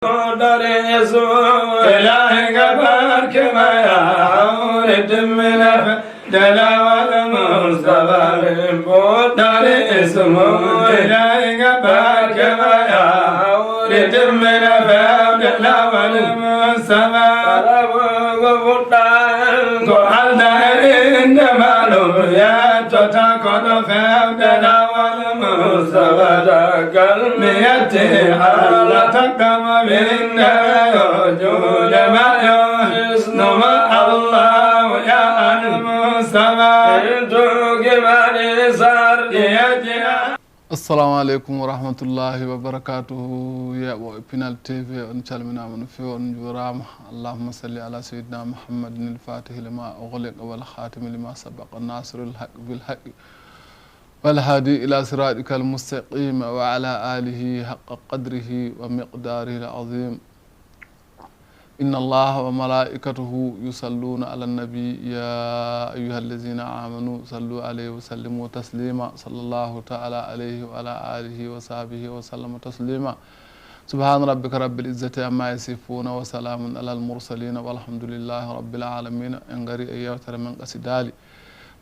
داري اسمه إلهي قبرك ما يعود من دلا والمصطفى بالبود داري اسمه إلهي قبرك ما يعود من دلا والمصطفى قال دارين مالو يا تتكون فدلا والمصطفى قلبي على تقم منا وجود ما يحسن مع الله يا المصطفى يدوق من صار يجنا. assalamu aleykum wa rahmatullahi wa barakatuhu yeɓo Pinal TV on calminama no fewi on jurama allahumma salli ala sayyidina muhammadin al-fatihi lima ughliqa wal khatimi lima sabaqa nasirul haqqi bil haqqi wal hadi ila siratika al mustaqim wa ala alihi haqqa qadrihi wa miqdarihi al azim inna allaha wa malaikatahu yusalluna ala nabi ya ayuha allazina amanu sallu alayhi wa sallimu taslima sallallahu ta'ala alayhi wa ala alihi wa sahbihi wa sallama taslima subhana rabbika rabbil izzati amma yasifuna wa salamun ala al mursalin walhamdulillahi rabbil alamin en gari e yewtere men qasidali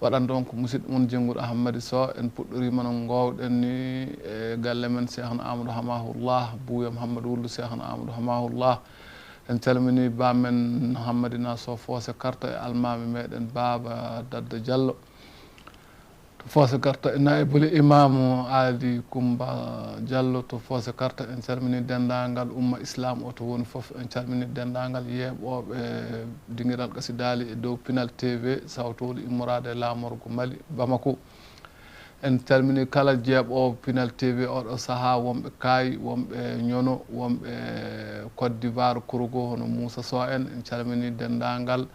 waɗan ɗon ko musidɗo mon jengguɗo Ahmady Sow en puɗɗorima no gowɗen ni e galle men cheikhna Amadou Hamahullah Bouya Mouhamadou Wuldu cheikhna Amadou Hamahullah en calmini bamen Hammadina Sow Fosse Karta e almami meɗen Baba Dadda Diallo to Fosse Karta e nayboli imamu Ali Coumba Diallo to Fosse Karta en calmini dendagal umma islam o to woni foof en calmini dendagal yeɓoɓe dinguiral qasidali e dow Pinal TV sawtowol immorade e lamorgo Mali Bamako en calmini kala jeeɓowo Pinal TV oɗo saaha wonɓe Kayi wonɓe ñono wonɓe Côte d'Ivoire Kourougo hono Moussa Sow en calmini dendagal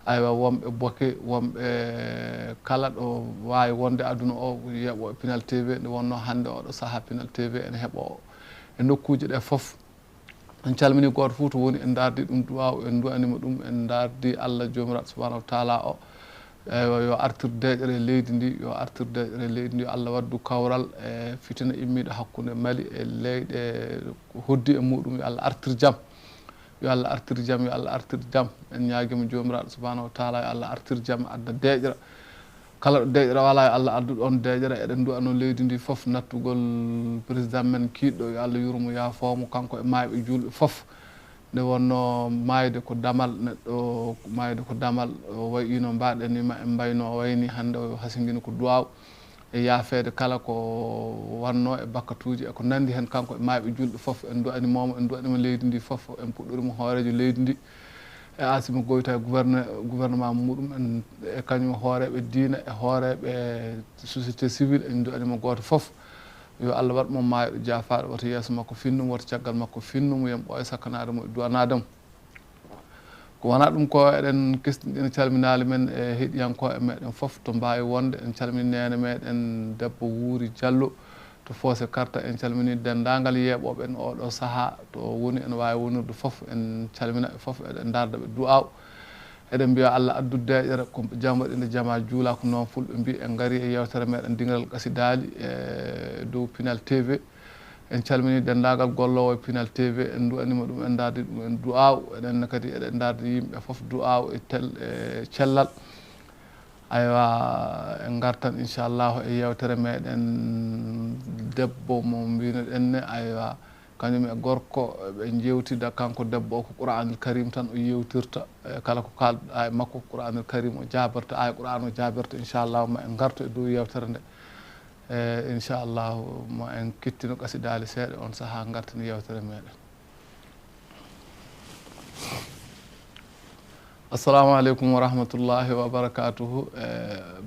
aywa wonɓe Boke wonɓe kala ɗo wawi wonde aduna o yeeɓo Pinal TV nde wonno hande oɗo saaha Pinal TV ene heeɓo e nokkuji ɗe foof en calmini goto fo to woni en dardi ɗum duwaw en duwanima ɗum en dardi Allah jomiraɗo subahanahu wa taala o eywa yo artir deƴere leydi ndi yo artir deƴere leydi ndi Allah waddu kawral e fitina immiɗo hakkude Mali e leyɗe hoddi e muɗum yo Allah artir jaam yo Allah artir jaam yo Allah artir jaam en ñaguima jomiraɗo subahanahu wa taala yo Allah artir jaam adda deƴere kala ɗo deƴere wala yo Allah addu ɗon deƴere eɗen duwano leydi ndi foof nattugol président men kiɗɗo yo Allah yurmo yafomo kanko e mayɓe julɓe foof nde wonno mayde ko damal neɗɗo mayde ko damal o wayino mbaɗenima en mbayno o wayni hande o hasiguino ko duwaw e yaafede kala ko wanno e bakkatuji eko nandi hen kanko e mayɓe julɓe foof en duwanimomo en duwanima leydi ndi foof en puɗɗorimo hoorejo leydi ndi e Asimi Goyta gouvernement muɗum en e kañum hooreɓe diina e hooreɓe société civile en duwanima goto foof yo Allah waɗ mo maayo jaafaɗo woto yeeso makko finnum woto caggal makko finnum yen ɓooya sakkanade mo e duwanademo ko wona ɗum ko eɗen kesɗiɗen calminali men e heeɗiyankoɓe meɗen foof to mbawi wonde en calmini nene meɗen debbo Wuuri Diallo to Fosse Karta en calmini dendagal yeeɓoɓe en oɗo saaha to woni ene wawi wonirde foof en calminaɓe foof eɗen dardaɓe du'aw eɗen mbiya Allah addu deƴere ko jaam waɗinde jama juula ko noon fulɓe mbi en gari e yewtere meɗen dinguiral qasidali e dow Pinal TV en calmini dendagal gollowo e Pinal TV en duwanima ɗum en dardi ɗum en du'aw eɗenne kadi eɗen dardi yimɓe foof du'aw e cellal aywa en gartan inchallahu e yewtere meɗen debbo mo mbinoɗen ne aywa kañum e gorko ɓe jewtida kanko debbo o ko Qur'anul Karim tan o yewtirta kala ko kalɗa e makko Qur'anul Karim o jaberta aya Qur'an o jaberta inchallahu ma en garto e dow yewtere nde inchallahu ma en kettino qasidali seeɗa on saaha gartani yewtere meɗen. assalamu aleykum wa rahmatullahi wa barakatuhu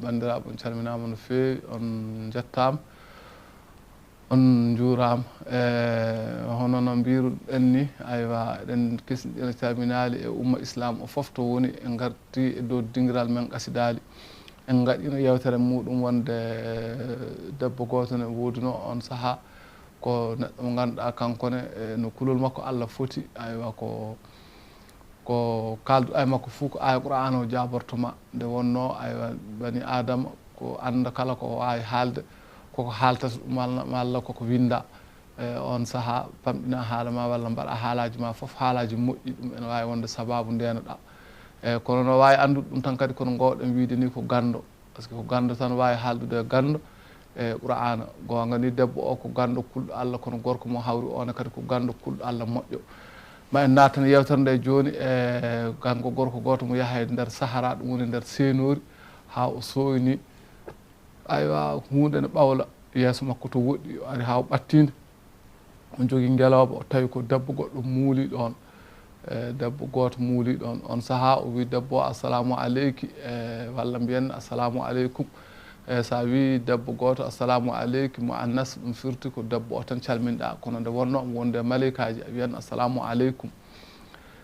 bandiraɓe on calminama no fewi on jettama on juurama hono no mbiruɗen ni aywa eɗen kesɗiɗen calminali e umma islam o foof to woni en garti e dow dinguiral men qasidali en gaɗino yewtere muɗum wonde debbo goto ne woduno on saaha ko neɗɗo mo ganduɗa kankone no kulol makko Allah foti aywa ko kalduɗa e makko fuu ko aya Qur'an o jabortoma nde wonno aywa bani adama ko anda kala ko wawi haalde koko haaltata ɗum malla koko winda on saaha pamɗina haala ma walla mbaɗa haalaji ma foof haalaji moƴƴi ɗum ene wawi wonde sababu ndenoɗa kono no wawi andude ɗum tan kadi kono gowɗen wiide ni ko gando par ce que ko gando tan wawi haaldude e gando qur'ana gonga ni debbo o ko gando kulɗo Allah kono gorko mo hawri one kadi ko gando kulɗo Allah moƴƴo ma en nattan yewtere nde joni e gango gorko goto mo yaha e nder sahara ɗum woni nder senori ha o soyni aywa hunde ne ɓawla yeeso makko to woɗɗi o ari ha o ɓattinde on jogui ngeloba o tawi ko debbo goɗɗo muuli ɗon debbo goto muuli ɗon on saaha o wi debbo o assalamu aleyki walla mbiyen assalamu aleykum sa wi debbo goto assalamu aleyki mo annas ɗum firti ko debbo o tan calminɗa kono nde wonnomo wonde maleykaji a wiyan assalamu aleykum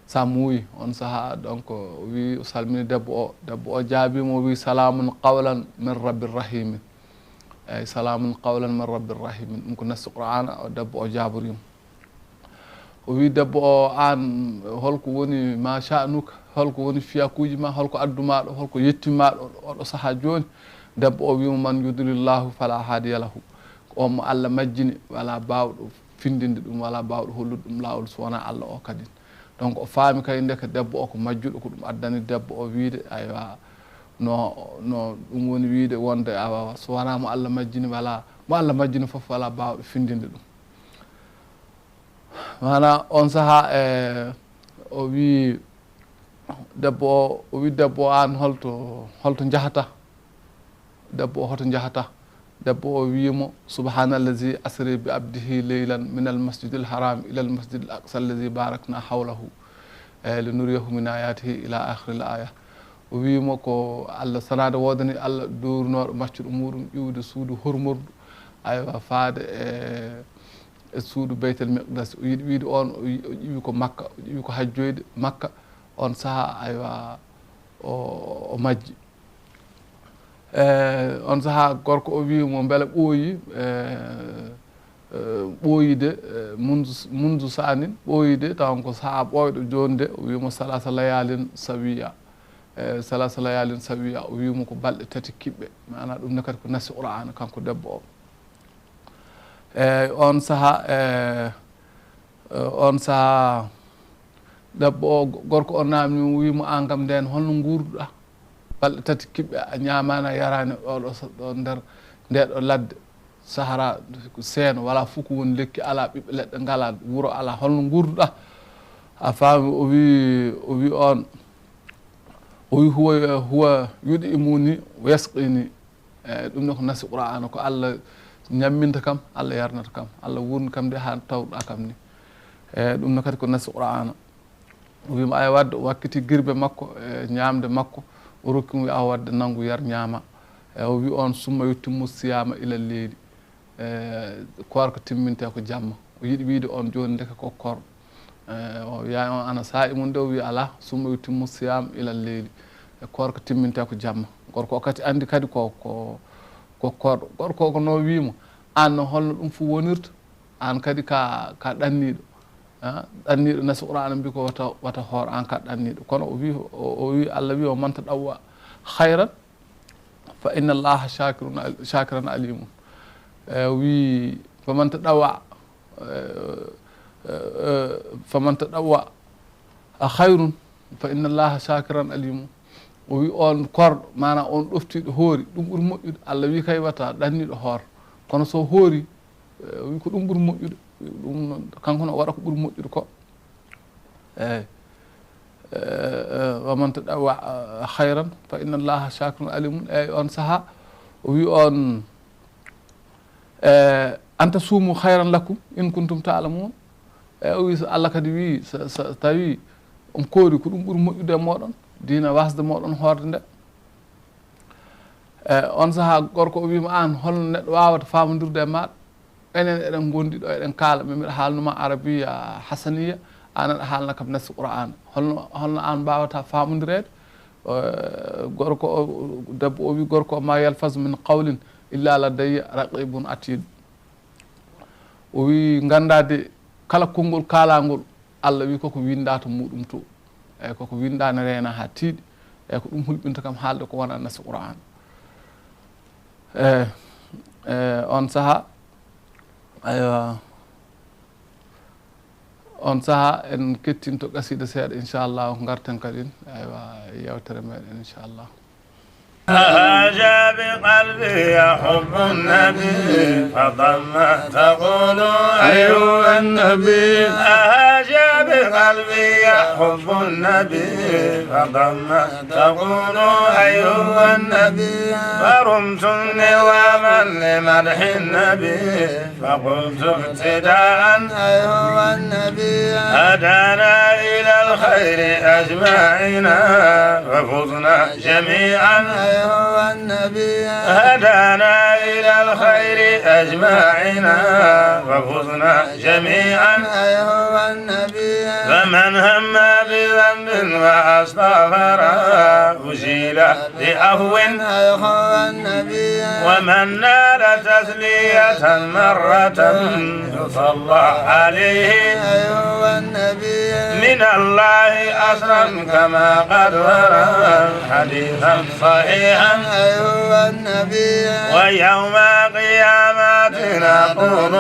sa muuyi on saaha donc o wi o salmini debbo o jaabimo o wi salamun qawlan min rabbir rahimin eyyi salamun qawlan min rabbir rahimin ɗum ko nasti qur'ana o debbo o jaborimo o wi debbo o an holko woni ma sha'nuka holko woni fiyakuji ma holko addumaɗo holko yettimaɗo oɗo saaha joni debbo o wimo man yudlillahu fala hadiya lahu on mo Allah majjini wala bawɗo findinde ɗum wala bawɗo hollude ɗum lawol so wona Allah o kadi donc o faami kay ndeka debbo o ko majjuɗo ko ɗum addani debbo o wiide aywa no ɗum woni wiide wonde awa so wona mo Allah majjini wala mo Allah majjini foof wala bawɗo findinde ɗum mana on saaha o wi debbo o an holto jahata debbo o hoto jahata debbo o wiimo subhanallazi asri bi abdihi leylan min almasjid alharam ila almasjid al aqsa allazi barakna hawlahu li nuriyahu min ayatihi ila akhiril aya o wiimo ko Allah sanade wodani Allah durunoɗo maccuɗo muɗum ƴiwde suudu hormordu aywa faade e suudu beytel miqdas o yiiɗi wiide on o ƴiwi ko makka o ƴiwi ko hajjoyde makka on saaha aywa o majji on saaha gorko o wimo beele ɓooyide mundu sanin ɓooyide taw ko saaha ɓooyɗo joni de o wimo salasa layalin sawiya salasa layalin sawiya o wimo ko balɗe tati kiɓɓe mana ɗum ne kadi ko nasi qur'ana kanko debbo o on saaha debbo o gorko o namni wimo an kam nden holno gurduɗa balɗe tati kiɓɓe a ñamani a yarani ɗo nder ndeɗo ladde sahara seeno wala fof ko woni lekki ala ɓiɓɓe leɗɗe ngala wuuro ala holno gurduɗa a faami o wi on o wi huwa yuɗi imuni yasqini ɗum ne ko nasi qur'ana ko Allah ñamminta kam Allah yarnata kam Allah wurni kam de ha tawɗa kam ni ɗum ne kadi ko nasi qur'ana o wima aya wadde o wakkiti guirbe makko e ñamde makko o rokkimo wi awa wadde nanggu yar ñaama o wi on summa yettimmu siyama ilal leydi korko timminte ko jamma o yiiɗi wiide on joni ndeka ko korɗo o wiya on ana saa'i mum nde o wi ala summa yettimmu siyama ilal leydi korko timminte ko jamma gorko o kadi andi kadi ko korɗo gorko ko no wimo an holno ɗum fof wonirta an kadi ka ɗanniɗo ɗanniɗo nasi qur'ana mbi ko wata hoor an ka ɗanniɗo kono o wi Allah wi o man tadawwa hayran fa inna allaha shakiran alimun wi faman tadawwa hayrun fa inna allaha shakiran alimun o wi on korɗo mana on ɗoftiɗo hoori ɗum ɓuuri moƴƴude Allah wi kay wata ɗanniɗo hoor kono so hoori wi ko ɗum ɓuuri moƴƴude ɗum kanko no waɗa ko ɓuuri moƴƴude ko eyyi waman tadawwa hayran fa inna allaha shakirun alimun eyyi on saaha o wi on anta suumu hayran lakum in kuntum ta'lamun eyyi o wi so Allah kadi wi so tawi on koori ko ɗum ɓuuri moƴƴude e moɗon dina wasde moɗon hoorde nde on saaha gorko o wima an holno neɗɗo wawata famodirde e maɗa enen eɗen gondi ɗo eɗen kaala min mbiɗa haalnuma arabiya hasaniya an aɗa haalna kam nasi qur'ana holno an mbawata famodirede gorko o debbo o wi gorko o ma yalfaz min qawlin illa ladayya raqibun atid o wi gandade kala konngol kalangol Allah wi koko winda to muɗum to eyyi koko windani reena ha tiiɗi eyyi ko ɗum hulɓinta kam haalde ko wona nasi qur'ana on saaha aywa on saha en kettinto qasida seeɗa inchallah garten kadi aywa yewtere meɗen inchallah. هاج بقلبي حب النبي فضم تقول أيها النبي هاج بقلبي حب النبي فضم تقول أيها النبي فرمت نظاما لمدح النبي فقلت ابتداء أيها النبي هدانا إلى الخير أجمعنا وفزنا جميعا أيها النبي هدانا إلى الخير أجمعنا وفزنا جميعا أيها النبي فمن هم بذنب وأستغفر أجيل بعفو أيها النبي ومن نال تسلية مرة يصلى عليه أيها النبي من الله أسرا كما قد ورد حديثا صحيحا أيها النبي ويوم قيامتنا نقول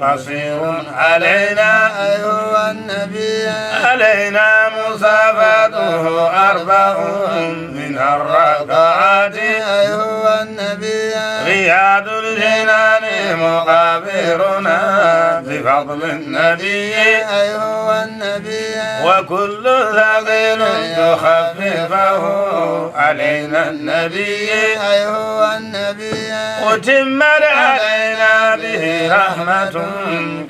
قصير علينا أيها النبي علينا مصافته 4 من الركعات أيها النبي رياض الجنان مقابرنا بفضل النبي أيها النبي وكل ثقيل يخففه علينا النبي أيها النبي وتمت علينا به رحمة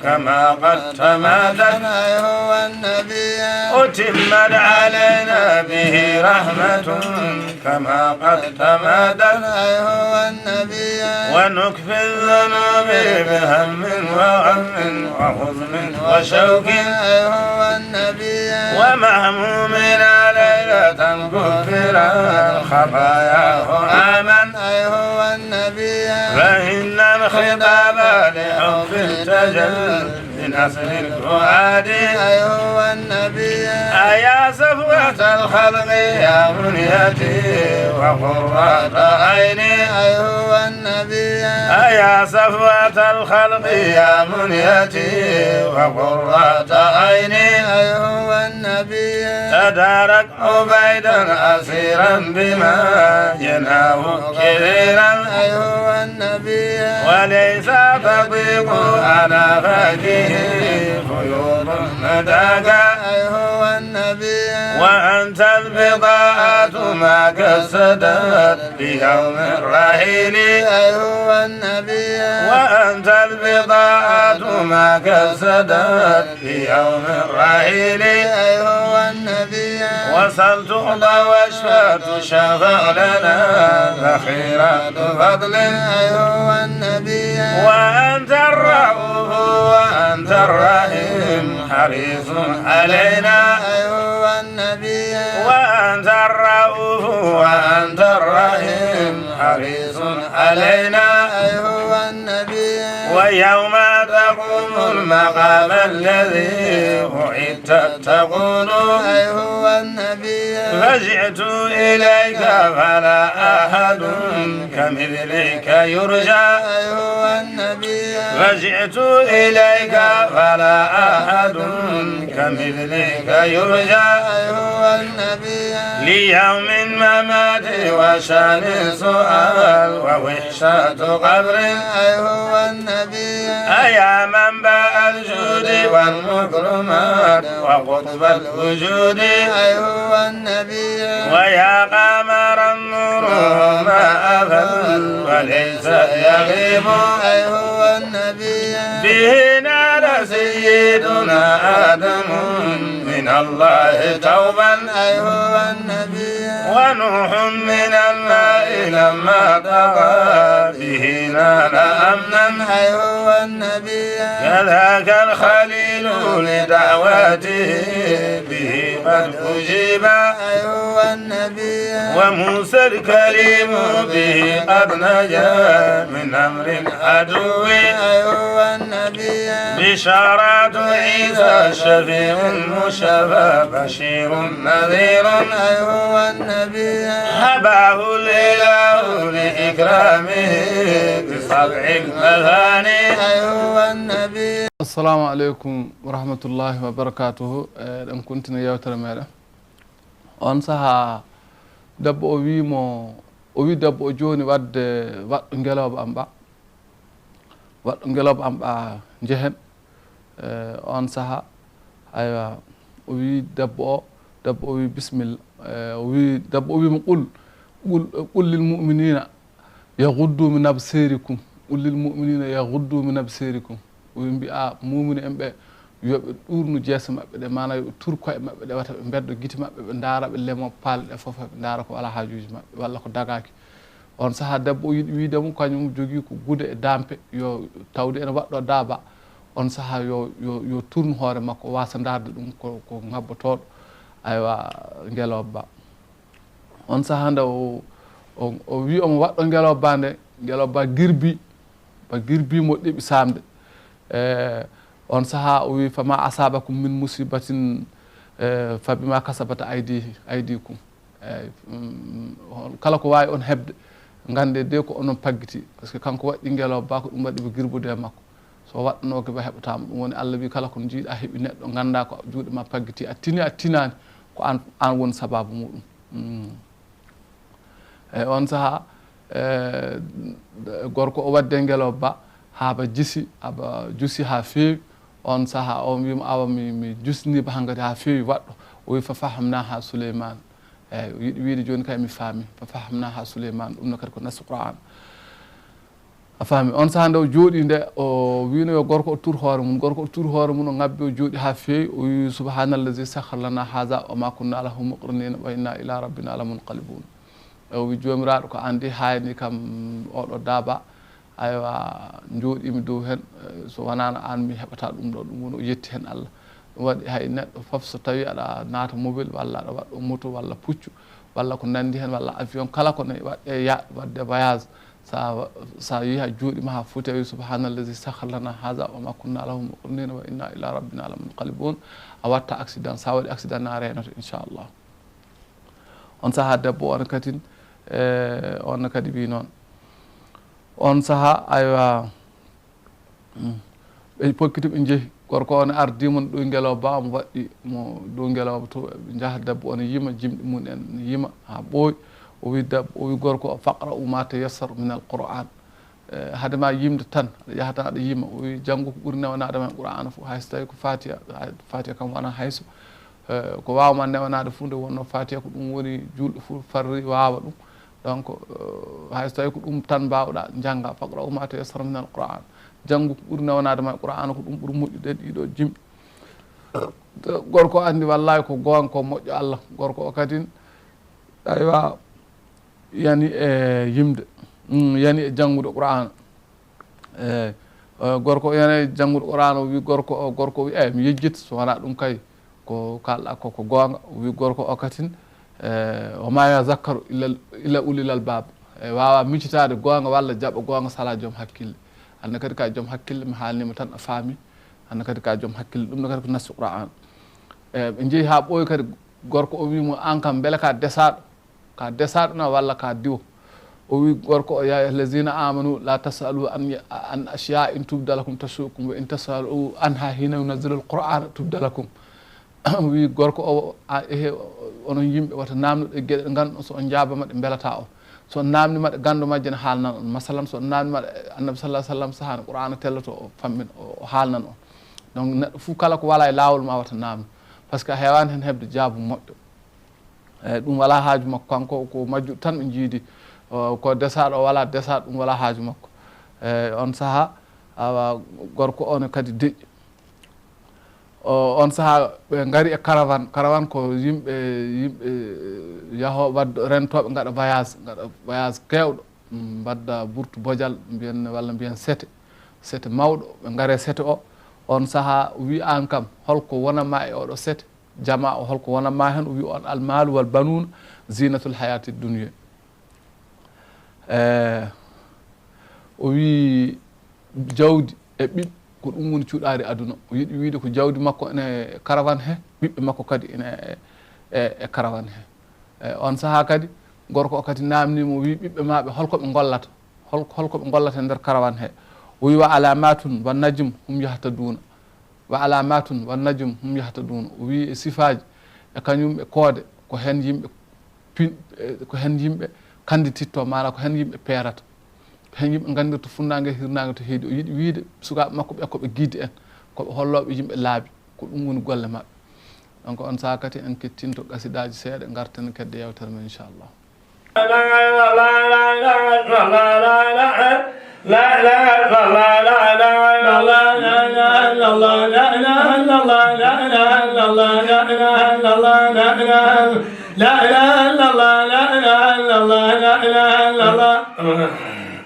كما قد تمادت أيها النبي وتمت علينا به رحمة كما قد تمادت أيها النبي ونكفي الذنوب بهم وغم وحزن وشوك أيها النبي ومهمومنا ليلة كفر خطاياه آمن أيها النبي فإن الخطاب لحب التجل من أصل الفؤاد أيها النبي أيا صفوة الخلق يا منيتي وقرة عيني أيها النبي أيا صفوة الخلق يا منيتي وقرة عيني أيها النبي تدارك عبيدا أسيرا بما ينهاه كثيرا أيها النبي وليس تضيق على فجه خيوط نداك أيها النبي وأنت البضاعة ما كسدت بيوم الرحيل أيها النبي وأنت البضاعة ما كسدت بيوم الرحيل أيها النبي وصلت واشفى تشفع لنا ذخيرة فضل أيها النبي وأنت الرؤوف وأنت الرحيم حريص علينا أيها النبي وأنت الرؤوف وأنت الرحيم حريص علينا أيها النبي ويوم تقوم المقام الذي وعدت تقول أيها النبي فجئت إليك فلا أحد كمثلك يرجى أيها النبي فجئت إليك فلا أحد كمثلك يرجى أيها النبي ليوم ممات وشان سؤال ووحشة قبر أيها النبي أيا منبع الجود والمكرمات وقطب الوجود أيها النبي ويا قمر النور ما أفل وليس يغيب أيها النبي به نال سيدنا آدم من الله توبا أيها النبي ونوح من الماء لما طغى به نال أمنا أيها النبي كذاك الخليل لدعوته به قد أجيب أيها النبي وموسى الكريم به قد نجا من أمر العدو أيها النبي بشارات عيسى الشفيع المشتبى بشير نذير أيها النبي هباه الإله لإكرامه بسبع المثاني أيها النبي. السلام عليكم ورحمة الله وبركاته. ɗum continue yewtere meɗen on saaha debbo o wi debbo o joni wadde waɗɗo ngeloba am ɓa waɗɗo ngeloba am ɓa jehen on saaha aywa o wi debbo o wi bisimilla o wi debbo o wimo qul lil muminina yaghuddu min absarikum qul lil muminina yaghuddu min absarikum o wi mbiya mumini en ɓe yoɓe ɗurnu jeese maɓɓe ɗe mana yoɓe tur koye maɓɓe ɗe wata ɓe beddo guite maɓɓe ɓe daara ɓe lemo paale ɗe fof ɓe daara ko ala hajuji maɓɓe walla ko dagaki on saaha debbo o yiɗi wiidemo kañum jogui ko guude e dampe yo tawde ene waɗɗo daaba on saaha yo tourne hoore makko wasa darde ɗum ko ngabbotoɗo aywa ngeloba ba on saaha nde o wi omo waɗɗo ngeloba ba nde ngeloba ba girbi mo ɗeɓi samde on saaha o wi fama asabakum min musibatin fa bima kasabata aydikum kala ko wawi on hebde gande de ko onon paggiti par ce que kanko waɗɗi ngeloba ba ko ɗum waɗi ɓe girbude e makko so waɗɗanoke ba heɓatama ɗum woni Allah wi kala kono jiiɗa heeɓi neɗɗo ganda ko juuɗe ma paggiti a tinani ko an woni sababu muɗum eyyi on saaha gorko o wadde ngeloba ba haaba jusi ha feewi on saaha o wimo awa mi jusniba hankkadi ha feewi waɗɗo o wi fa fahamnaha Souleymane eyyi o yiiɗi wiide joni kay mi faami fa fahamnaha Souleymane ɗum ne kadi ko nasu Qur'an a faami on saaha nde o jooɗi nde o wino yo gorko o tour hoore mum gorko o tour hoore mum o ngabbi o jooɗi ha feewi o wi subhanallahi sahhara lana haza wa ma kunna lahu muqrinina wa inna ila rabbina lamunqalibun o wi jomiraɗo ko andi hayni kam oɗo daaba aywa jooɗimi dow hen so wonano an mi heɓata ɗum ɗo ɗum woni o yetti hen Allah ɗum waɗi hay neɗɗo foof so tawi aɗa naata mobile walla aɗa waɗɗo moto walla puccu walla ko nandi hen walla avion kala ko ne waɗɗe wadde voyage sa yeehi ha jooɗima ha foti a wi subhanallahi sahhara lana haza wa ma kunna lahu muqrinina wa inna ila rabbina lamunqalibun a watta accident sa waɗi accident na renoto inchallah on saaha debbo on kadi on kadi wi noon on saaha aywa ɓe pokkiti ɓe jeehi gorko on ardimon ɗo ngeloba ba omo waɗɗi mo dow ngeloba to ɓe jaaha debbo on yima jimɗi mum en yima ha ɓooyi o wi debbo o wi gorko o faqra u ma tayassaru min al Qur'an hadema yimde tan aɗa yaha tan aɗa yima o wi janggo ko ɓuuri newanade men Qur'an fo hayso tawi ko fatiha kam wona hayso ko wawma newanade fu nde wonno fatiha ko ɗum woni julɗo fu farri wawa ɗum donc hayso tawi ko ɗum tan mbawɗa jangga faqra u ma tayassara min al Qur'an janggo ko ɓuuri newanade ma Qur'an ko ɗum ɓuuri moƴƴude ɗiɗo jimɗi gorko andi wallahi ko gonga ko moƴƴo Allah gorko o kadi aywa yani e yimde yani e janggude Qur'an gorko yani e janggude Qur'an o wi gorko o wi mi yejjita so wona ɗum kay ko kalɗa ko gonga o wi gorko o kadi o ma yazakkaru illa ulil albab wawa miccitade gonga walla jaɓa gonga sala joom hakkille anne kadi ka joom hakkille mi haalnima tan a faami anne kadi ka joom hakkille ɗum ne kadi ko nasu Qur'an ɓe jeehi ha ɓooyi kadi gorko o wimo an kam beele ka desaɗo na walla ka diwo o wi gorko o ya allazina amanu la tasalu an ashiya in tubdalakum tasukum wa in tasalu anha hina yunazzilu al-Qur'an tubdalakum o wi gorko o onon yimɓe wata namnuɗe gueɗe ɗe ganduɗon so on jaabama ɗe belata o so on namdima ɗe gandu majje ne haalnan on masalan so on namdima ɗe annabi sallah sallam sahani Qur'an telloto o fammin o haalnan on donc neɗɗo foof kala ko wala e lawol ma wata namdu par ce que a hewani hen hebde jaabu moƴƴo eyyi ɗum wala haaju makko kanko ko majjuɗo tan ɓe jiidi ko desaɗo o wala desaɗo ɗum wala haaju makko on saaha awa gorko on kadi deƴƴi on saaha ɓe gaari e caravane ko yimɓe yaho wadde rentoɓe gaɗa voyage kewɗo mbadda burtu bojal mbiyen walla mbiyen sete mawɗo ɓe gaare sete o on saaha wi an kam holko wonanma e oɗo sete jama o holko wonanma hen o wi on almalu wal banuna zinatul hayati dunia o wi jawdi e ɓiɓɓe ko ɗum woni cuuɗaari aduna o yiɗi wiide ko jawdi makko ene caravane he ɓiɓɓe makko kadi ene e caravane he on sahaa kadi gorko o kadi namnimo o wi ɓiɓɓe maɓe holkoɓe gollata holkoɓe gollata e nder caravane he o wi wa alamatun wa najum hum yahata duuna wa alamatun wa najum hum yahata duuna o wi e sifaji e kañum e koode ko hen yimɓe ko hen yimɓe kandititto mana ko hen yimɓe peerata ko hen yimɓe gandirta funnague hirnague to heedi o yiiɗi wiide sukaɓe makko ɓe koɓe guide en koɓe holloɓe yimɓe laabi ko ɗum woni golle mabɓe donc on saaha kadi en kettinto qasidaji seeɗa garten kedde yewtere men inchallah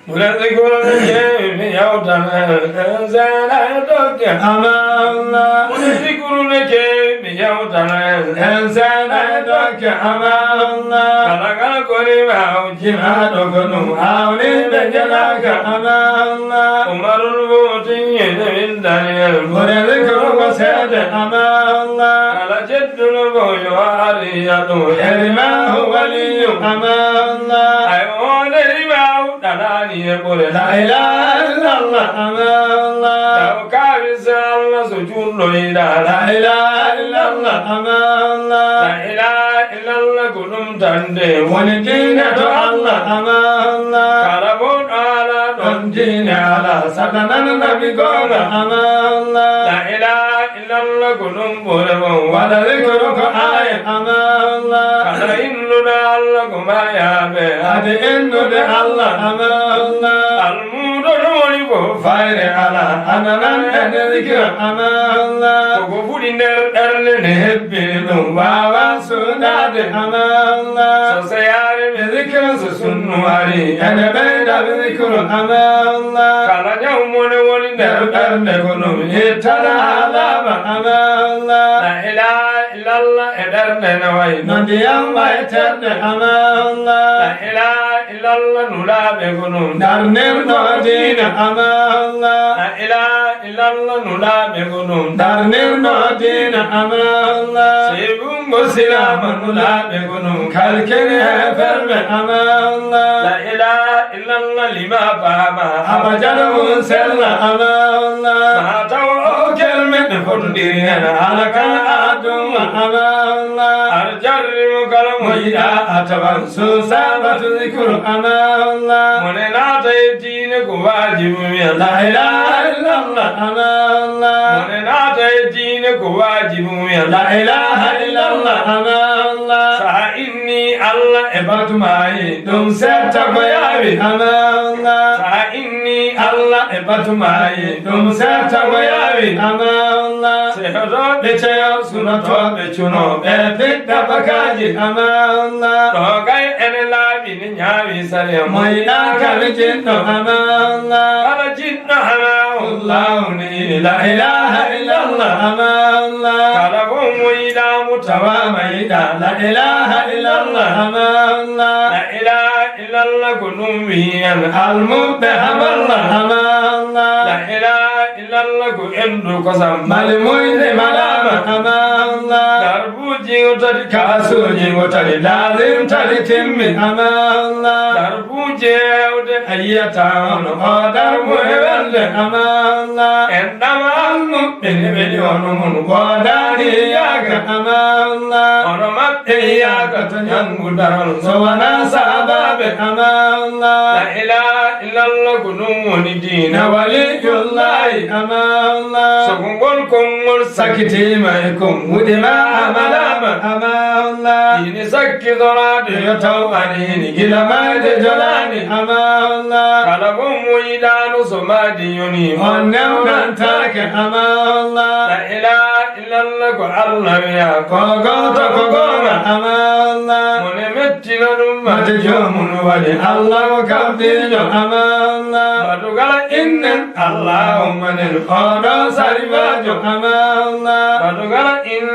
ولذكر الكيف يوتم الإنسان يدك أمام ولذكر الكيف يوتم الإنسان يدك أمام خلق الكل وجهادك نوحاولي بجناك أمام عمر البوطي من دنيا ولذكر وسيد أمام على جد البوي وعرية يرماه ولي أمام أيوان رماه دلاني يقول لا إله إلا الله أمان الله لو كان الله سجود لا إله إلا الله أمان الله لا إله إلا الله كلهم تندي ونجينا الله أمان الله كربون على دنجين على سكن النبي قول أمان الله لا إله إلا الله كلهم بولهم ولا ذكرك آية أمان الله كلا إننا الله كما يابي هذه إننا الله أمان الله المودر وليبو فاير على أنا من ذكر أمان الله وقفولي نر نهبينو بابا سوداد أمان الله سياري بذكر سنواري أنا بيد بذكر أمان الله كلا يوم ولي نر نكونو يتلا عذاب أمان الله لا إله إلا الله إدرنا نوي نديم ويترن أمان الله لا إله إلا الله نلا بكونو نرنر نودين أمان الله لا إله إلا الله نلا بكونو نرنر نودين أمان الله سيبون مسلم نلا بكونو كالكن فرم أمان الله لا إله إلا الله لما فاما أبجره سر أمان الله ما توكل من فندين على كالعدو أمان الله أرجر كلام إذا أتبع سوسابة ذكر أمان الله من لا تيتين كواجب لا إله إلا الله أمان الله من لا تيتين كواجب لا إله إلا الله أمان الله فإني الله إبرت معي دم سبتك يا أمان الله فإني الله إبرت معي دم سبتك يا أمان الله سيرو بيتيا سنة بيتشونو بيت بكاجي أمان الله روكاي إن لا بين يامي سليم مينا كالجن أمان الله كالجن أمان الله لا إله إلا الله أمان الله كالبوم ويدا متوا ميدا لا إله إلا الله أمان الله لا إله إلا الله كنومي المبهم الله أمان الله لا إله إلا الله كإندو قسم ملموين ملام أمان الله دربوجي وتري كاسوجي وتري لازم تري تمي أمان الله دربوجي وتري أيتام دربوجي أمان الله إنما المؤمن مليون من وداني ياك أمان الله ورمت إياك تنينغ درل سوانا سبب أمان الله لا إله إلا الله كنومني دين ولي الله أمان الله سكونكم سكتي مايكم ودما أملام أمان الله دين سكي ضراد يتواني جلا ما جلاني أمان الله كلكم ويدان سماديوني ونم ننتاك أمان الله لا إله إلا الله الله يا كوكوتا كوكوما أمان الله من متنا نما تجومن ولي الله وكبدين أمان الله بدوغلا إن اللهم نلقانا سرباجو أمان الله بدوغلا إن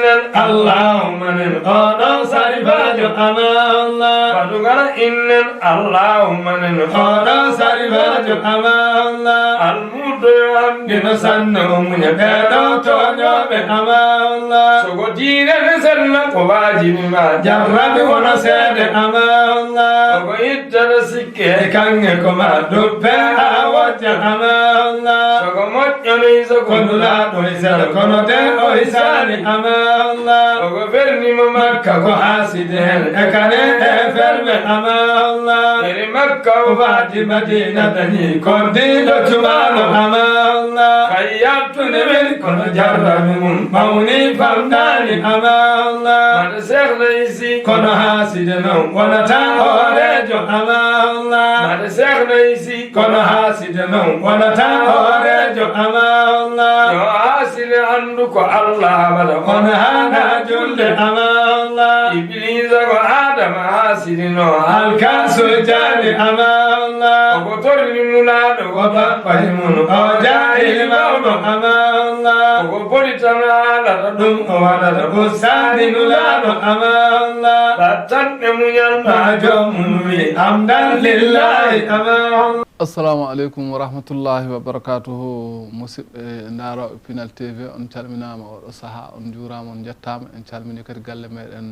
اللهم نلقانا سرباجو أمان الله بدوغلا إن اللهم نلقانا سرباجو أمان الله المود do andi no sanno munya bedo to nyobe amalla sogo dine ne sanna ko wajini ma jarrabi wona sede amalla sogo ittara sikke kange ko ma do pe awata amalla sogo moƴƴo ne sogo nula do isara kono de o isani amalla sogo ferni mo makka ko haside e kane e ferme amalla eri makka o wadi madina dani kordino tumano amalla kayyatune men kono jarrabi mum mawni famdani amalla mata sekhna isi kono haside non wonata horejo amalla mata sekhna isi kono haside non wonata horejo amalla yo hasile andu ko allah wala on hana julde amalla iblisa ko adama haside no alkaso jani amalla ko torni mulado ko pahimun o jahil mawdo amalla ko politana la dum o wala ko sani mulado amalla batanne munyan ma jomunwi amdan lillahi amalla. assalamu aleykum wa rahmatullahi wa barakatuhu musidɓe ndaroɓe Pinal TV on calminama oɗo saaha on juurama on jettama en calmini kadi galle meɗen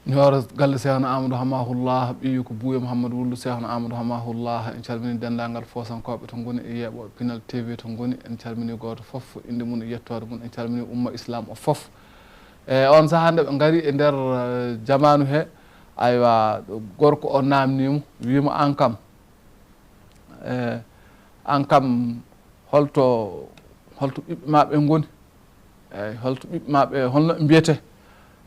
ñooro galle Cheikhna Amadou Hamahullah ɓiyu ko Bouya Mouhamadou Wuldu Cheikhna Amadou Hamahullah en calmini dendagal Fosankoɓe to goni e yeeɓoɓe Pinal TV to goni en calmini goto foof inde mum e yettode mum en calmini umma islam o foof e on saaha nde ɓe gaari e nder jamanu he aywa gorko o namnimo wimo an kam holto ɓiɓɓe maɓe goni eyyi holto ɓiɓɓe maɓe holno ɓe mbiyete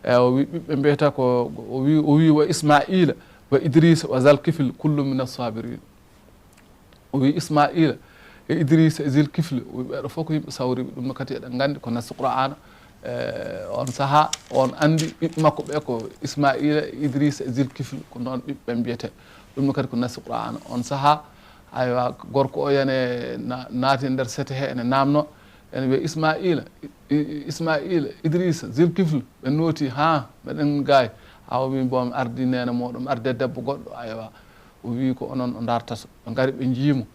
eyyi o wi ɓiɓɓe mbiyata ko o wi wa Ismaila wa Idrissa wa Zalkifl kullu min as-sabirin o wi Ismaila e Idrissa e Zalkifl o wi ɓeɗo fof ko yimɓe sawriɓe ɗum no kadi eɗen gandi ko nassa Qur'ana on saaha on andi ɓiɓɓe makko ɓe ko Ismaila e Idrissa e Zalkifl ko noon ɓiɓɓe mbiyete ɗum no kadi ko nassa Qur'ana on saaha aywa gorko o yane naati nder sete he ene namno ene wiya Ismaila Idrissa Zalkifl ɓe nooti ha meɗen gaay awa wi bomi ardi nene moɗon arde debbo goɗɗo aywa o wi ko onon o dartata ɓe gaari ɓe jiimo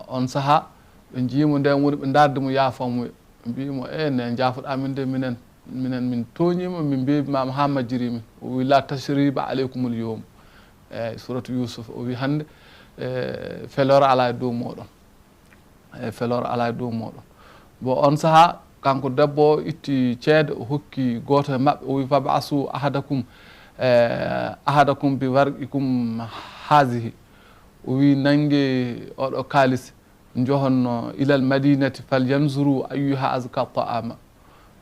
on saaha ɓe jiimo nden woni ɓe dardimo yaafamuya ɓe mbimo ne jaafoɗa min de min toñima min mbebimama ha majjiri min o wi la tasriba aleykumul yawm eyyi suratu Yusuf o wi hande felore ala e dow moɗon felore ala e dow moɗon bon on saaha kanko debbo o itti ceede o hokki goto e mabɓe o wi fabasu ahadakum bi warqikum haasihi o wi nangue oɗo kalis johonno ilal madinati fal yanzuru ayyuha azka ta'ama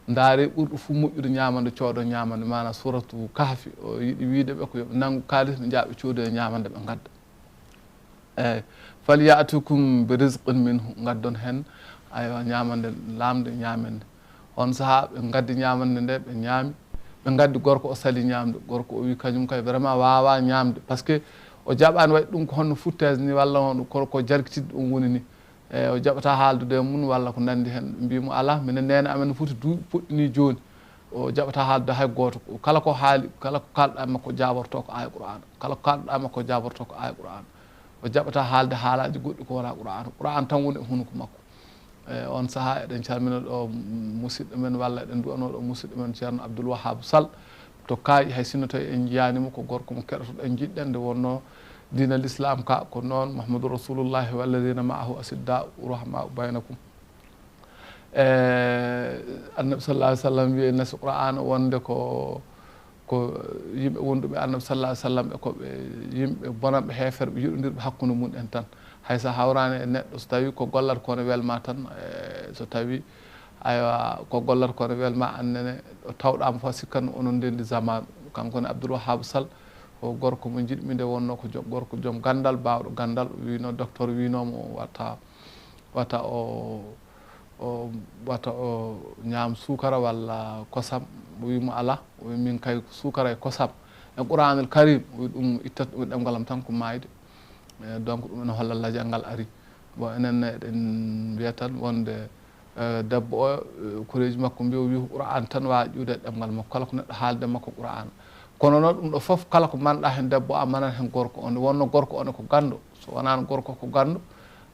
ndaare ɓurɗo fo moƴƴude ñamande coodo ñamande mana suratu kahfi o yiɗi wiideɓe ko yoɓe nangu kalis ne jaaɓe coodo e ñamande ɓe gadda eyyi fal yatukum bi rizqin minhu gaddon hen aywa ñamande lamde ñamende on saaha ɓe gaddi ñamande nde ɓe ñaami ɓe gaddi gorko o sali ñamde gorko o wi kañum kay vraiment wawa ñamde par ce que o jaɓani waɗi ɗum ko honno futtede ni walla on ko jarkitidde ɗum woni ni eyyi o jaɓata haaldude e mum walla ko nandi hen mbimo ala minen nene amen foti duuɓi poɗɗini joni o jaɓata haaldude hay goto kala ko haali kala ko kalɗa makko jaborto ko aya Qur'ana kala ko kalɗa makko jaborto ko aya Qur'ana o jaɓata haalde haalaji goɗɗi ko wona Qur'ana tan woni e hunuko makko on saaha eɗen calmina ɗo musidɗo men walla eɗen duwano ɗo musidɗo men ceerno Abdoul Wahab Sall to kaaƴi hay sinno tawi en jiyanimo ko gorko mo keɗotoɗen jiɗɗen nde wonno dina l'islam ka ko noon Muhammadou Rasulullahi walladina maahu asidda rahma baynakum annabi sallallahu alih w sallam wiye nasi Qur'ana wonde ko yimɓe wonduɓe annabi sallallahu alih w sallam e koɓe yimɓe bonanɓe heeferɓe yiɗodirɓe hakkude mum en tan haysa hawrani e neɗɗo so tawi ko gollata kono welma tan so tawi aywa ko gollata kono welma annene ɗo tawɗama fof sikkanno onon ndendi zamanu kankone Abdoul Wahab Sall o gorko mo jiɗmi nde wonno ko gorko joom gandal bawɗo gandal wino docteur winomo wata o ñaam sukara walla kosam o wimo ala o wi min kay sukara e kosam e Qur'anul Karim o wi ɗum ittata ɗum ɗemgal am tan ko mayde donc ɗum ene holla ladial ngal ari bon enenne eɗen mbiya tan wonde debbo o koreji makko mbi o wi ko Qur'an tan wawi ƴiwde ɗemgal makko kala ko neɗɗo haalde makko Qur'an kono noon ɗum ɗo foof kala ko manɗa hen debbo a manat hen gorko on wonno gorko one ko gando so wonano gorko ko gando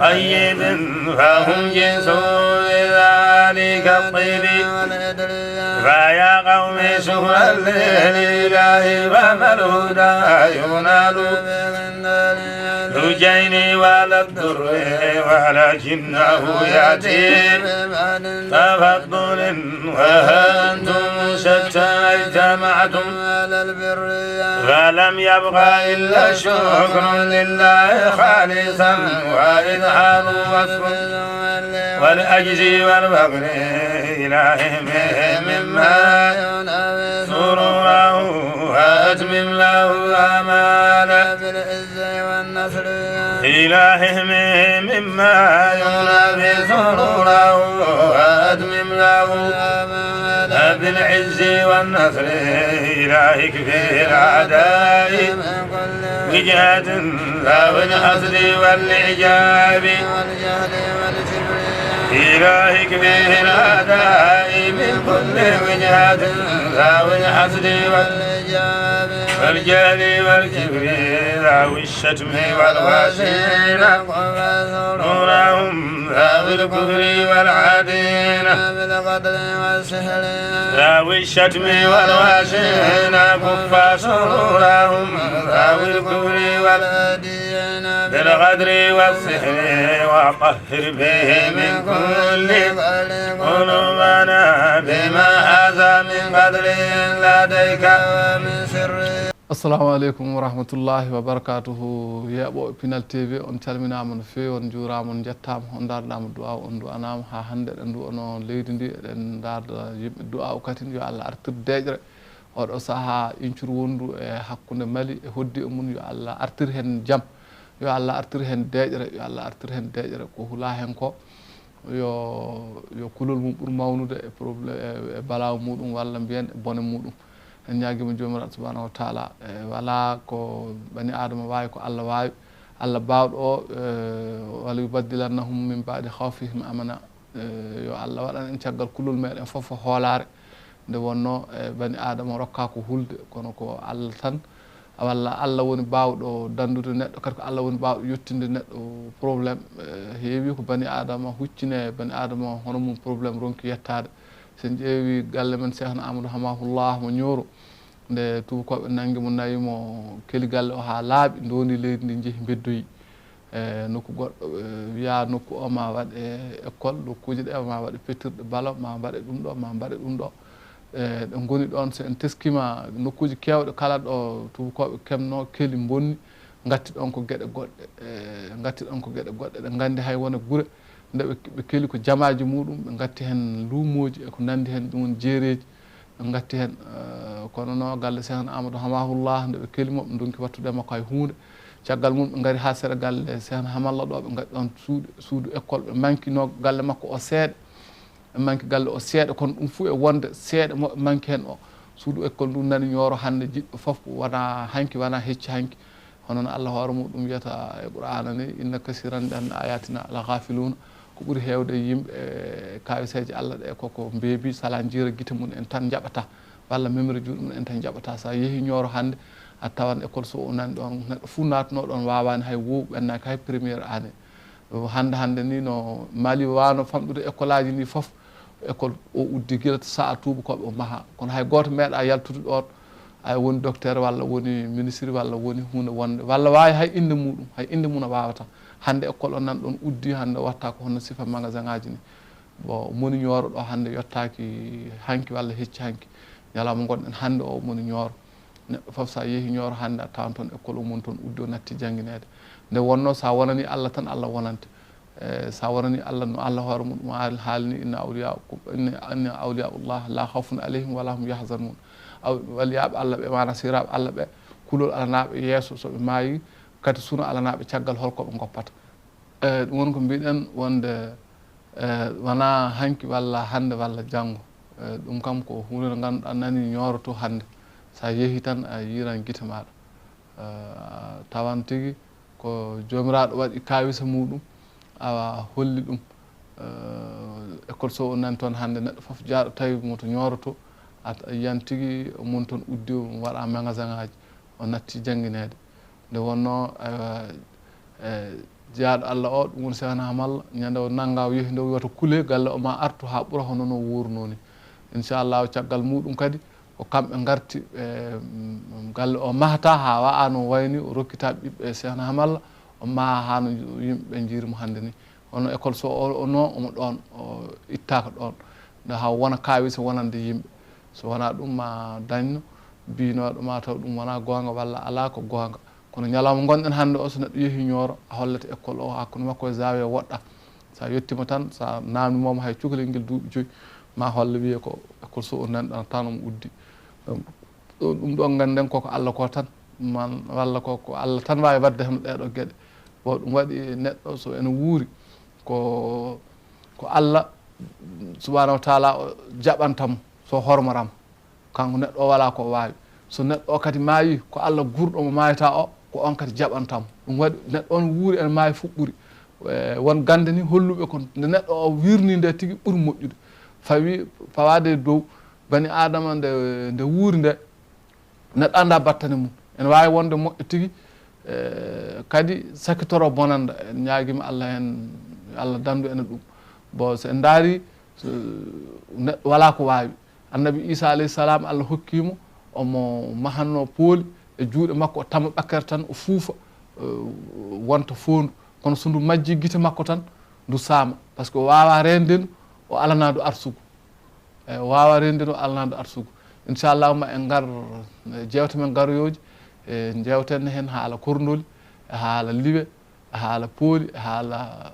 طيب فهم جنس ذلك الطيب فيا قوم شكرا لله فما الهدى ينال لجين ولا الضر ولكنه يأتي تفضل وأنتم شتى اجتمعتم فلم يبقى إلا الشكر لله خالصا وإظهار وصف والأجز والفقر إلههم مما سروره وأتمم له آمالا إلههم مما ينافي سروره وأتمم له بالعز والنصر إلهك في الأعداء وجهة ذو الحسد والإعجاب إلهك فيه الأعداء من كل وجهة ذو الحسد والجهل والكبر ذو الشتم والواسين نورهم ذو الكفر والعدين ذو الشتم والواسين كف سرورهم ذو الكفر والعدين بالغدر والسحر وطهر به من كل قلوبنا بما هذا من قدر لديك ومن سر. assalamu aleykum wa rahmatullahi wa barakatuhu yeeɓoɓe Pinal TV on calminama no fewi on juurama on jettama on darɗama du'a on du'anama ha hande eɗen du'ano leydi ndi eɗen darda yimɓe du'a o kadi yo Allah artir deƴre oɗo saaha incuru wondu e hakkude Mali e hoddi e mum yo Allah artir hen jaam yo Allah artir hen deƴre yo Allah artir hen deƴre ko huula hen ko yo kulol mum ɓuur mawnude e probléme e balaw muɗum walla mbiyen e bone muɗum en ñaguima jomiraɗo subahanahu wa taala wala ko bani adama wawi ko Allah wawi Allah bawɗo o wala yubaddilannahum min ba'di khawfihim amana yo Allah waɗan en caggal kulol meɗen foof hoolare nde wonno bani adama rokka ko hulde kono ko Allah tan walla Allah woni bawɗo dandude neɗɗo kadi ko Allah woni bawɗo yettinde neɗɗo probléme heewi ko bani adama huccine bani adama hono mum probléme ronki yettade sen ƴeewi galle men Cheikhna Amadou Hamahullah mo Ñooro nde tubakoɓe nangue mo nayi mo keeli galle o ha laaɓi ndondi leydi ndi jeehi beddoyi nokku goɗɗo wiya nokku o ma waɗe école nokkuji ɗe ma waɗe pettirɗe balo ma mbaɗe ɗum ɗo ma mbaɗe ɗum ɗo ɗe goni ɗon so en teskima nokkuji kewɗe kala ɗo tubakoɓe kemno keeli bonni gatti ɗon ko gueɗe goɗɗe gatti ɗon ko gueɗe goɗɗe ɗe gandi hay wona guure nde ɓe keeli ko jamaji muɗum ɓe gatti hen luumoji e ko nandi hen ɗum woni jeereji ɓe gatti hen kono no galle Cheikhna Amadou Hamahullah nde ɓe keeli mo ɓe donki wattude makko hay hunde caggal mum ɓe gaari ha seeɗa galle Cheikhna Hamalla ɗo ɓe gaɗi ɗon suudu école ɓe manquino galle makko o seeɗa ɓe manqui galle o seeɗa kono ɗum fuu e wonde seeɗa moɓe manqui hen o suudu école ndu nani Ñooro hande jiɗɗo foof wona hanki wona hecci hanki hono no Allah hoore muɗum wiyata e Qur'ana ni inna kasiran min ayatina la ghafiluna ko ɓuuri hewde yimɓe kawiseji Allah ɗe koko beebi sala jiira guite mum en tan jaɓata walla memre juuɗe mum en tan jaɓata sa yeehi Ñooro hande a tawan école so o nani ɗon neɗɗo fuu natno ɗon wawani hay wowu ɓennaki hay premiére année hande ni no Mali wano famɗude école aji ni foof école o uddi guila to sa tubakoɓe o maaha kono hay goto meeɗa yaltude ɗon ay woni docteur walla woni ministre walla woni hunde wonde walla wawi hay inde muɗum hay inde mum a wawata hande école o nan ɗon uddi hande watta ko hono sifa magasin ngaji ni bon moni Ñooro ɗo hande yettaki hanki walla hecci hanki ñalawma gonɗen hande o moni Ñooro neɗɗo foof sa yeehi Ñooro hande a tawan toon école o mum toon uddi o natti jangguinede nde wonno sa wonani Allah tan Allah wonante sa wonani Allah no Allah hoore muɗum haalni inna awliyaullah la khawfun alayhim wala hum yahzanun waliyaɓe Allah ɓe mana siraɓe Allah ɓe kulol alanaɓe yeeso soɓe maayi kadi suno alanaɓe caggal holkoɓe goppata ɗum woni ko mbiɗen wonde wona hanki walla hande walla janggo ɗum kam ko hunde nde ganduɗa nani Ñooro to hande sa yeehi tan a yiran guite maɗa tawan tigui ko jomiraɗo waɗi kawisa muɗum awa holli ɗum école so o nani toon hande neɗɗo foof jaaɗo tawi mo to Ñooro to a yiyan tigui mum toon uddi waɗa magasin ngaji o natti jangguinede nde wonno jeyaaɗo Allah o ɗum woni Cheikhna Hamalla ñande o nangga o yeehi nde o wiwata Kule galle o ma artu ha ɓuura hono no wurno ni inchallahu caggal muɗum kadi ko kamɓe garti galle o mahata ha wa'ano wayni o rokkita ɓiɓɓe Cheikhna Hamalla o maha hano yimɓeɓe jiirimo hannde ni hono école so o no omo ɗon o ittaka ɗon nde ha wona kawisa wonande yimɓe so wona ɗum ma dañno binoɗo ma taw ɗum wona gonga walla ala ko gonga kono ñalawma gonɗen hannde o so neɗɗo yeehi ñooro a hollete école o hakkude makko e zawiya woɗɗa sa yettima tan sa namdimomo hay cukalel nguel duuɓi 5 ma holla wiye ko école so o nanɗan tan omo uddi ɗum ɗo ganden koko Allah ko tan man walla koko Allah tan wawi wadde hen ɗeɗo gueɗe bo ɗum waɗi neɗɗo so ene wuuri ko Allah subahanahu wa taala o jaɓantamo so hormarama kanko neɗɗo o wala ko wawi so neɗɗo o kadi maayi ko Allah gurɗomo mayata o ko on kadi jaɓantamo ɗum waɗi neɗɗo on wuuri ene maayi fuɓɓuri won gande ni holluɓe ko nde neɗɗo o wirni nde tigui ɓuuri moƴƴude fawi fawade e dow bani adama nde wuuri nde neɗɗo anda battane mum ene wawi wonde moƴƴo tigui kadi sakitoro bonanda en ñaguima Allah hen Allah dandu ene ɗum bon so en daari neɗɗo wala ko wawi annabi Isa alayhi salam Allah hokkimo omo mahanno pooli e juuɗe makko o tama ɓakkere tan o fuufa wonta fondu kono so ndu majji guite makko tan ndu saama par ce que o wawa rendenu o alanadu arsugu eyi o wawa rendenu o alanadu arsugu inchallahu ma en gar jewte men garoyoji e jewten hen haala korndoli e haala liwe e haala pooli e haala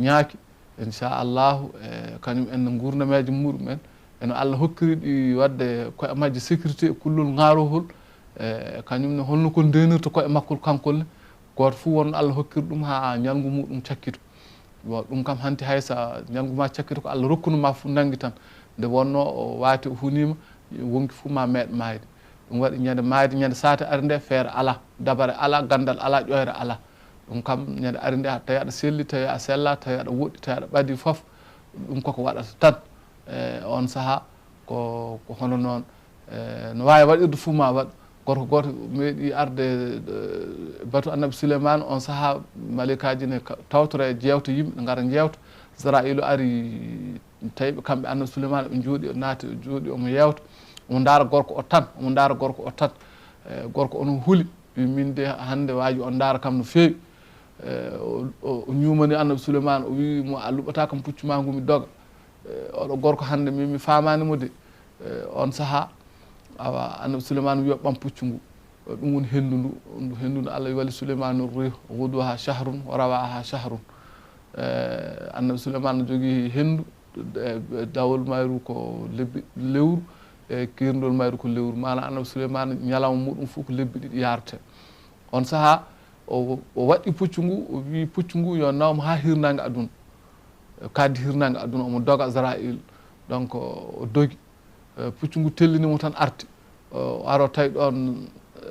ñaaki inchallahu e kañum en gurnameji muɗumen eno Allah hokkiri ɗi wadde koye majje sécurité e kullol garohol e kañumne holno ko ndenirta koye makkol kankolne goto fuu wonno Allah hokkiri ɗum ha ñalngu muɗum cakkito bon ɗum kam hanti haysa ñalngu ma cakkito ko Allah rokkunuma fuu nanggui tan nde wonno o wati o hunima wonki fuu ma meeɗa mayde ɗum waɗi ñande mayde ñande sate ari nde feere ala dabare ala gandal ala ƴoyre ala ɗum kam ñande ari nde tawi aɗa selli tawi a sella tawi aɗa woɗɗi tawi aɗa ɓaadi foof ɗum koko waɗata tan on saaha ko hono noon no wawi waɗirde fuu ma waɗ gorko goto meeɗi arde batu annabi Souleymane on saaha malikaji ne tawtora e jewta yimɓe gara jewta Israilu ari tawiɓe kamɓe annabi Souleymane ɓe jooɗi naati jooɗi omo yewta omo daara gorko o tan omo daara gorko o tan gorko ono huuli min de hande waji on daara kam no feewi o ñumani annabi Souleymane o wi mo a luɓata kam puccu ma ngu mi doga oɗo gorko hande mi famanimo de on saaha awa annabi Souleymane wiya ɓam puccu ngu ɗum woni hendu ndu Allah wali Souleymane ri guduha shahrun wa rawaha shahrun annabi Souleymane jogui hendu dawol mayru ko lebbi lewru e kirndol mayru ko lewru mana annabi Souleymane ñalawma muɗum fof ko lebbi ɗiɗi yarate on saaha o waɗi puccu ngu o wi puccu ngu yo nawmo ha hirnangue aduna kaddi hirnangue aduna omo doga Israil donc o dogi puccu ngu tellinimo tan arti o aro tawi ɗon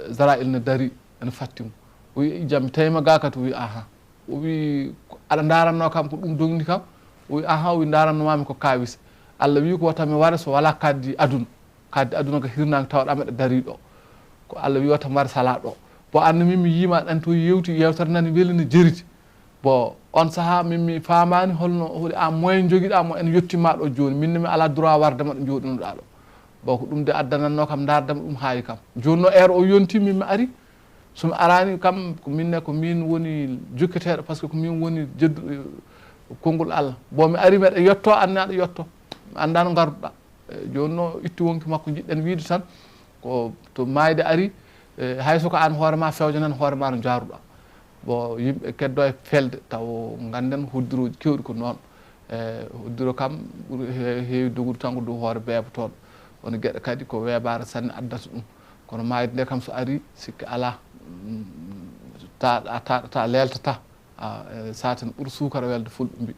Israil ne daari ene fattimo o wi jaam tawima ga kadi o wi ahan o wi aɗa daranno kam ko ɗum dogni kam o wi ahan o wi darannomami ko kawis Allah wi ko watami waɗa so wala kaddi aduna ko hirnangue tawɗama ɗe daari ɗo ko Allah wi watami waɗa sala ɗo bo anne min mi yima ɗan to yewti yewtere nani weeli ne jeriti bon on saaha min mi famani holno hoɗi a moyen joguiɗa mo en yettima ɗo joni minne mi ala droit wardema ɗo joɗinoɗa ɗo bon ko ɗum de addananno kam dardema ɗum haayi kam joni no o yonti min mi ari somi arani kam ko minne ko min woni jokketeɗo par ce que ko min woni jeddu konngol Allah bon mi ari meɗe yetto anne aɗa yetto anda no garuɗa joni no itti wonki makko jiɗɗen wiide tan ko to mayde ari hayso ko an hoorema fewjanan hoorema no jaruɗa bon yimɓe keddo e felde taw ganden hoddiroji kewɗi ko noon hoddiro kam ɓuuri heewi dogude tan ko dow hoore beebotoɗo woni gueɗe kadi ko weeɓare sanne addata ɗum kono mayde nde kam so ari sikki ala ta leltata saten ɓuuri sukara welde fulɓe mbi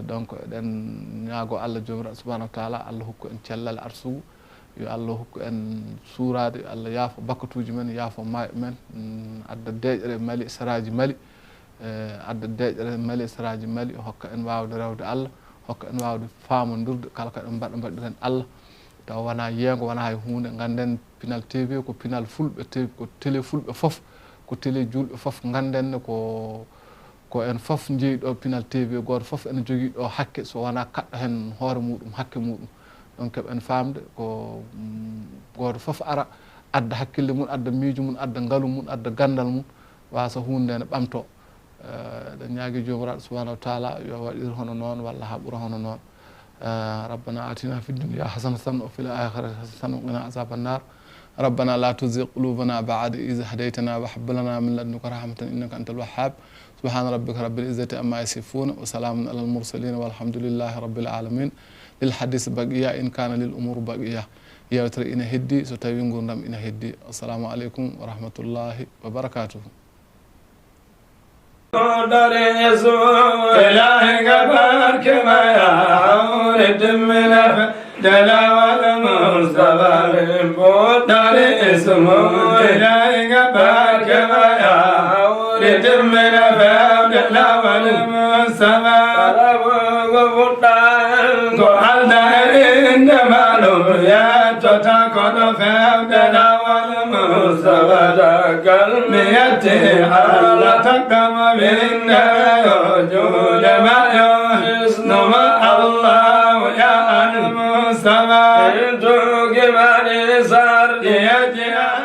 donc eɗen ñaago Allah jomiraɗo subahanahu wa taala Allah hokku en cellal arsugu yo Allah hokku en suurade Allah yaafo bakkatuji men yaafo mayɓe men adda deƴƴere Mali e saraji Mali adda deƴƴere Mali e saraji Mali hokka en wawde rewde Allah hokka en wawde famodirde kala ko en mbaɗiren Allah taw wona yeengo wona e hunde ganden Pinal TV ko Pinal fulɓe TV ko télé fulɓe foof ko télé julɓe foof gandenne ko ko en fof jeeyi ɗo Pinal TV goto fof ene jogui ɗo hakke so wona kaɗɗo hen hoore muɗum hakke muɗum donc keɓen famde ko goto fof ara adda hakkille mum adda miijo mum adda ngaalu mum adda gandal mum wasa hunde ene ɓamto eɗen ñaagui jomiraɗo subahanahu wa taala yo waɗir hono noon walla ha ɓuura hono noon ربنا آتنا في الدنيا حسنة وفي الآخرة حسنة وقنا عذاب النار ربنا لا تزغ قلوبنا بعد إذ هديتنا وهب لنا من لدنك رحمة إنك أنت الوهاب سبحان ربك رب العزة عما يصفون وسلام على المرسلين والحمد لله رب العالمين للحديث بقية إن كان للأمور بقية يوتر إن هدي ستوين غندم إن هدي السلام عليكم ورحمة الله وبركاته داري يسوع إلهي قبرك ما يعود منا دلا والمصطفى بالبوت داري يسوع إلهي قبرك ما يعود منا دلا والمصطفى قال دارين مالو يا تتكون فدلا والمصطفى قلبي على تقم منا وجود ما يحسن مع الله يا المصطفى انتو كمان صار يجي